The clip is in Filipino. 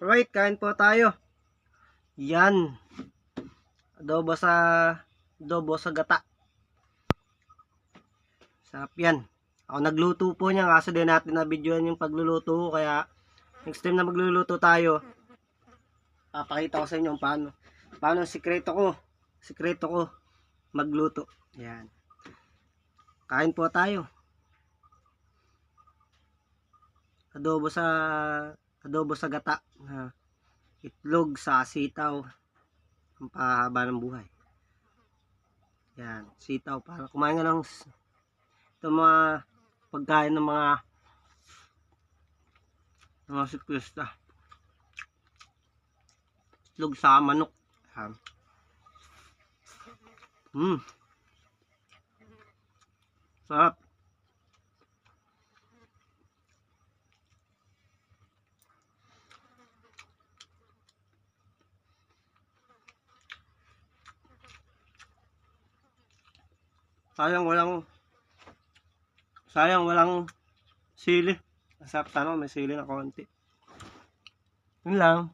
Alright, kain po tayo. Yan. Adobo sa gata. Sarap yan. Ako nagluto po niya, kaso din natin na videoan yung pagluluto ko, kaya next time na magluluto tayo, papakita ko sa inyo paano sikreto ko magluto. Yan. Kain po tayo. Adobo sa gata. Itlog sa sitaw. Ang pahaba ng buhay. Yan, sitaw. Para kumain ka ng ito mga pagkain ng mga siklista. Itlog sa manok. Yan. Sarap. Sayang walang sili. Masarap sana may sili na konti. Yun lang.